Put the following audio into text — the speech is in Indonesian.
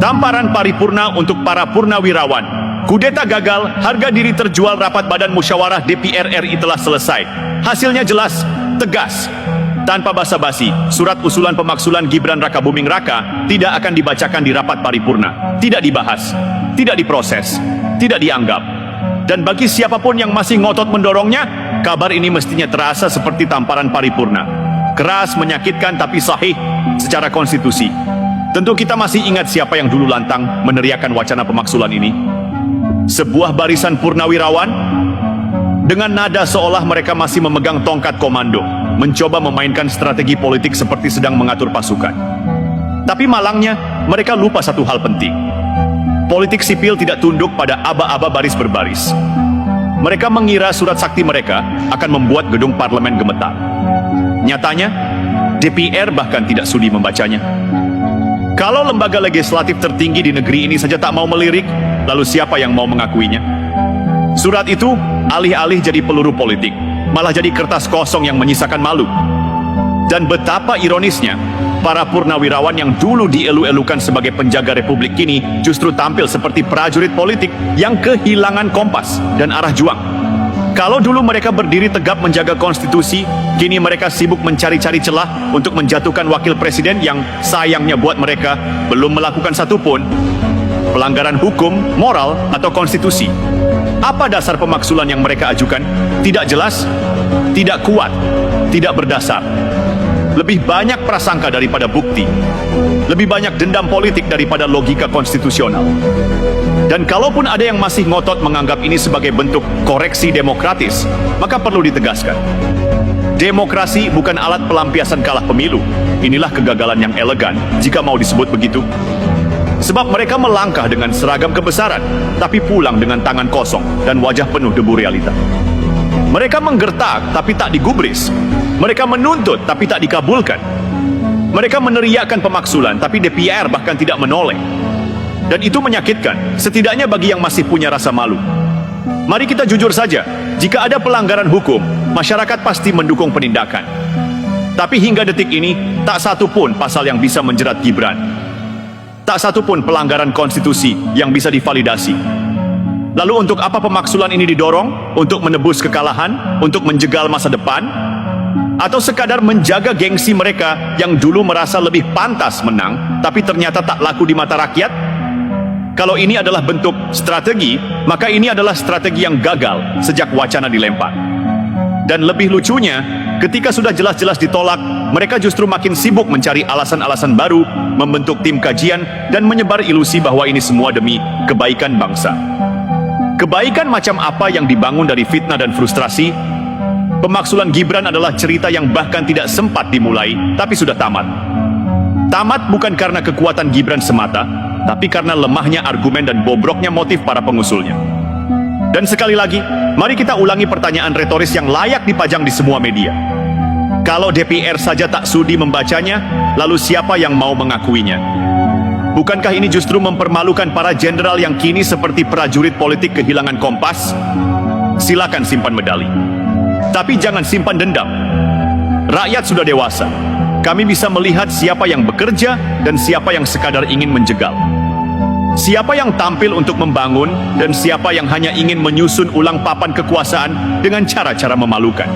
Tamparan paripurna untuk para purnawirawan. Kudeta gagal, harga diri terjual, rapat Badan Musyawarah DPR RI telah selesai. Hasilnya jelas, tegas. Tanpa basa-basi, surat usulan pemaksulan Gibran Rakabuming Raka tidak akan dibacakan di rapat paripurna. Tidak dibahas, tidak diproses, tidak dianggap. Dan bagi siapapun yang masih ngotot mendorongnya, kabar ini mestinya terasa seperti tamparan paripurna. Keras, menyakitkan, tapi sahih secara konstitusi. Tentu kita masih ingat siapa yang dulu lantang meneriakan wacana pemaksulan ini. Sebuah barisan purnawirawan dengan nada seolah mereka masih memegang tongkat komando, mencoba memainkan strategi politik seperti sedang mengatur pasukan. Tapi malangnya, mereka lupa satu hal penting. Politik sipil tidak tunduk pada aba-aba baris berbaris. Mereka mengira surat sakti mereka akan membuat gedung parlemen gemetar. Nyatanya, DPR bahkan tidak sudi membacanya. Kalau lembaga legislatif tertinggi di negeri ini saja tak mau melirik, lalu siapa yang mau mengakuinya? Surat itu alih-alih jadi peluru politik, malah jadi kertas kosong yang menyisakan malu. Dan betapa ironisnya, para purnawirawan yang dulu dielu-elukan sebagai penjaga republik kini justru tampil seperti prajurit politik yang kehilangan kompas dan arah juang. Kalau dulu mereka berdiri tegap menjaga konstitusi, kini mereka sibuk mencari-cari celah untuk menjatuhkan wakil presiden yang sayangnya buat mereka belum melakukan satupun pelanggaran hukum, moral, atau konstitusi. Apa dasar pemaksulan yang mereka ajukan? Tidak jelas, tidak kuat, tidak berdasar. Lebih banyak prasangka daripada bukti. Lebih banyak dendam politik daripada logika konstitusional. Dan kalaupun ada yang masih ngotot menganggap ini sebagai bentuk koreksi demokratis, maka perlu ditegaskan. Demokrasi bukan alat pelampiasan kalah pemilu. Inilah kegagalan yang elegan, jika mau disebut begitu. Sebab mereka melangkah dengan seragam kebesaran, tapi pulang dengan tangan kosong dan wajah penuh debu realita. Mereka menggertak, tapi tak digubris. Mereka menuntut, tapi tak dikabulkan. Mereka meneriakkan pemaksulan, tapi DPR bahkan tidak menoleh. Dan itu menyakitkan, setidaknya bagi yang masih punya rasa malu. Mari kita jujur saja, jika ada pelanggaran hukum, masyarakat pasti mendukung penindakan. Tapi hingga detik ini, tak satu pun pasal yang bisa menjerat Gibran. Tak satu pun pelanggaran konstitusi yang bisa divalidasi. Lalu untuk apa pemaksulan ini didorong? Untuk menebus kekalahan? Untuk menjegal masa depan? Atau sekadar menjaga gengsi mereka yang dulu merasa lebih pantas menang, tapi ternyata tak laku di mata rakyat? Kalau ini adalah bentuk strategi, maka ini adalah strategi yang gagal sejak wacana dilempar. Dan lebih lucunya, ketika sudah jelas-jelas ditolak, mereka justru makin sibuk mencari alasan-alasan baru, membentuk tim kajian, dan menyebar ilusi bahwa ini semua demi kebaikan bangsa. Kebaikan macam apa yang dibangun dari fitnah dan frustrasi? Pemaksulan Gibran adalah cerita yang bahkan tidak sempat dimulai, tapi sudah tamat. Tamat bukan karena kekuatan Gibran semata, tapi karena lemahnya argumen dan bobroknya motif para pengusulnya. Dan sekali lagi, mari kita ulangi pertanyaan retoris yang layak dipajang di semua media. Kalau DPR saja tak sudi membacanya, lalu siapa yang mau mengakuinya? Bukankah ini justru mempermalukan para jenderal yang kini seperti prajurit politik kehilangan kompas? Silakan simpan medali. Tapi jangan simpan dendam. Rakyat sudah dewasa. Kami bisa melihat siapa yang bekerja dan siapa yang sekadar ingin menjegal. Siapa yang tampil untuk membangun dan siapa yang hanya ingin menyusun ulang papan kekuasaan dengan cara-cara memalukan.